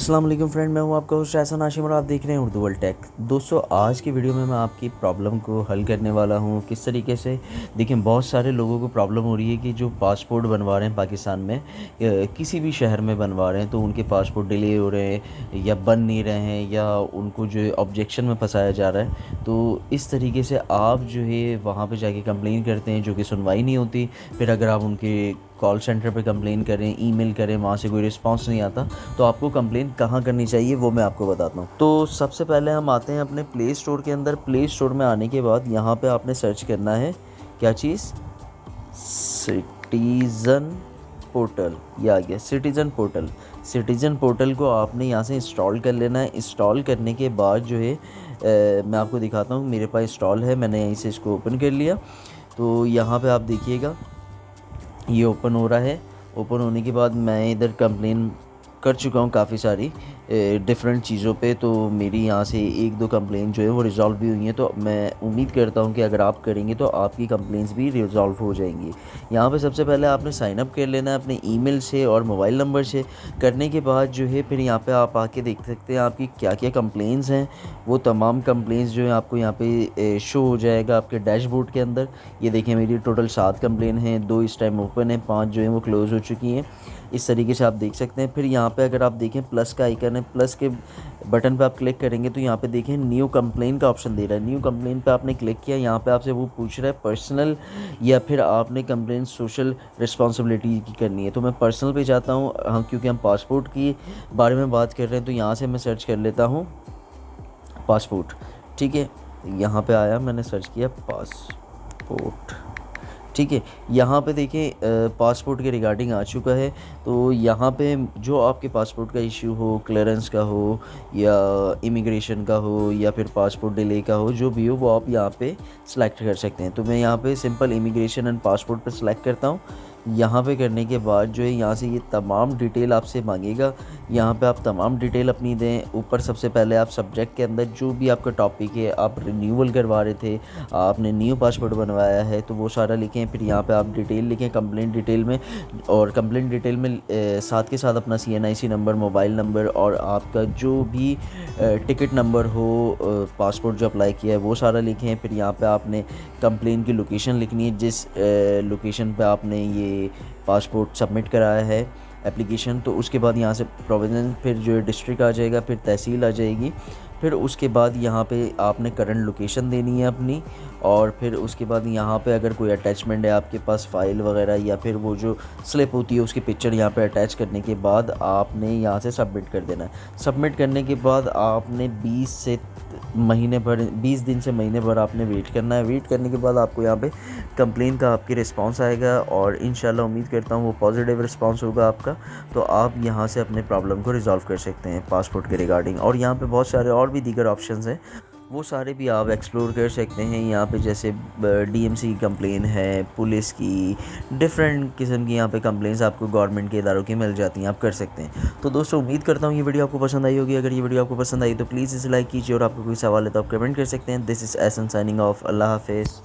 अस्सलाम वालेकुम फ्रेंड, मैं हूं आपका होस्ट एहसन हाशिम और आप देख रहे हैं उर्दू वर्ल्ड टेक। दोस्तों, आज की वीडियो में मैं आपकी प्रॉब्लम को हल करने वाला हूं। किस तरीके से देखिए, बहुत सारे लोगों को प्रॉब्लम हो रही है कि जो पासपोर्ट बनवा रहे हैं पाकिस्तान में किसी भी शहर में बनवा रहे हैं तो उनके पासपोर्ट डिले हो रहे हैं या बन नहीं रहे हैं या उनको जो है ऑब्जेक्शन में फंसाया जा रहा है। तो इस तरीके से आप जो है वहाँ पर जाके कंप्लेन करते हैं जो कि सुनवाई नहीं होती। फिर अगर आप उनके कॉल सेंटर पे कंप्लेन करें, ईमेल करें, वहाँ से कोई रिस्पांस नहीं आता, तो आपको कंप्लेन कहाँ करनी चाहिए वो मैं आपको बताता हूँ। तो सबसे पहले हम आते हैं अपने प्ले स्टोर के अंदर। प्ले स्टोर में आने के बाद यहाँ पे आपने सर्च करना है क्या चीज़, सिटीज़न पोर्टल। ये आ गया सिटीज़न पोर्टल। सिटीज़न पोर्टल को आपने यहाँ से इंस्टॉल कर लेना है। इंस्टॉल करने के बाद जो है मैं आपको दिखाता हूँ। मेरे पास इंस्टॉल है, मैंने यहीं से इसको ओपन कर लिया। तो यहाँ पे आप देखिएगा ये ओपन हो रहा है। ओपन होने के बाद मैं इधर कंप्लेन कर चुका हूँ काफ़ी सारी डिफरेंट चीज़ों पे। तो मेरी यहाँ से एक दो कंप्लेन जो है वो रिज़ॉल्व भी हुई हैं। तो मैं उम्मीद करता हूँ कि अगर आप करेंगे तो आपकी कंप्लेंट्स भी रिज़ॉल्व हो जाएंगी। यहाँ पे सबसे पहले आपने साइन अप कर लेना है अपने ईमेल से और मोबाइल नंबर से। करने के बाद जो है फिर यहाँ पे आप आके देख सकते हैं आपकी क्या क्या कंप्लेंट्स हैं। वो तमाम कंप्लेंट्स जो है आपको यहाँ पे शो हो जाएगा आपके डैशबोर्ड के अंदर। ये देखें, मेरी टोटल 7 कंप्लेन हैं, 2 इस टाइम ओपन है, 5 जो है वो क्लोज़ हो चुकी हैं। इस तरीके से आप देख सकते हैं। फिर यहाँ पे अगर आप देखें प्लस का आइकन है, प्लस के बटन पे आप क्लिक करेंगे तो यहाँ पे देखें न्यू कंप्लेन का ऑप्शन दे रहा है। न्यू कंप्लेन पे आपने क्लिक किया। यहाँ पे आपसे वो पूछ रहा है पर्सनल या फिर आपने कंप्लेन सोशल रिस्पॉन्सिबिलिटी की करनी है। तो मैं पर्सनल पे जाता हूँ, हम क्योंकि हम पासपोर्ट की बारे में बात कर रहे हैं। तो यहाँ से मैं सर्च कर लेता हूँ पासपोर्ट। ठीक है, यहाँ पे आया, मैंने सर्च किया पासपोर्ट। ठीक है, यहाँ पे देखें पासपोर्ट के रिगार्डिंग आ चुका है। तो यहाँ पे जो आपके पासपोर्ट का इशू हो, क्लियरेंस का हो या इमिग्रेशन का हो या फिर पासपोर्ट डिले का हो, जो भी हो वो आप यहाँ पे सिलेक्ट कर सकते हैं। तो मैं यहाँ पे सिंपल इमिग्रेशन एंड पासपोर्ट पे सिलेक्ट करता हूँ। यहाँ पे करने के बाद जो है यहाँ से ये तमाम डिटेल आपसे मांगेगा। यहाँ पे आप तमाम डिटेल अपनी दें। ऊपर सबसे पहले आप सब्जेक्ट के अंदर जो भी आपका टॉपिक है, आप रिन्यूअल करवा रहे थे, आपने न्यू पासपोर्ट बनवाया है, तो वो सारा लिखें। फिर यहाँ पे आप डिटेल लिखें कंप्लेंट डिटेल में, और कंप्लेंट डिटेल में साथ के साथ अपना CNIC नंबर, मोबाइल नंबर और आपका जो भी टिकट नंबर हो पासपोर्ट जो अप्लाई किया है वो सारा लिखें। फिर यहाँ पे आपने कंप्लेन की लोकेशन लिखनी है, जिस लोकेशन पे आपने ये पासपोर्ट सबमिट कराया है एप्लीकेशन। तो उसके बाद यहाँ से प्रोविजन, फिर जो डिस्ट्रिक्ट आ जाएगा, फिर तहसील आ जाएगी। फिर उसके बाद यहाँ पे आपने करंट लोकेशन देनी है अपनी। और फिर उसके बाद यहाँ पे अगर कोई अटैचमेंट है आपके पास, फाइल वगैरह या फिर वो जो स्लिप होती है उसकी पिक्चर यहाँ पे अटैच करने के बाद आपने यहाँ से सबमिट कर देना है। सबमिट करने के बाद आपने 20 दिन से महीने भर आपने वेट करना है। वेट करने के बाद आपको यहाँ पे कंप्लेन का आपकी रिस्पांस आएगा और इंशाल्लाह उम्मीद करता हूँ वो पॉजिटिव रिस्पांस होगा आपका। तो आप यहाँ से अपने प्रॉब्लम को रिजॉल्व कर सकते हैं पासपोर्ट के रिगार्डिंग। और यहाँ पे बहुत सारे और भी दीगर ऑप्शंस हैं, वो सारे भी आप एक्सप्लोर कर सकते हैं। यहाँ पे जैसे DMC की कंप्लेन है, पुलिस की, डिफरेंट किस्म की यहाँ पे कंप्लेंट्स आपको गवर्नमेंट के इदारों की मिल जाती हैं, आप कर सकते हैं। तो दोस्तों, उम्मीद करता हूँ ये वीडियो आपको पसंद आई होगी। अगर ये वीडियो आपको पसंद आई तो प्लीज़ इसे लाइक कीजिए और आपको कोई सवाल है तो आप कमेंट कर सकते हैं। This is Ehsan signing off. अल्लाह हाफिज़।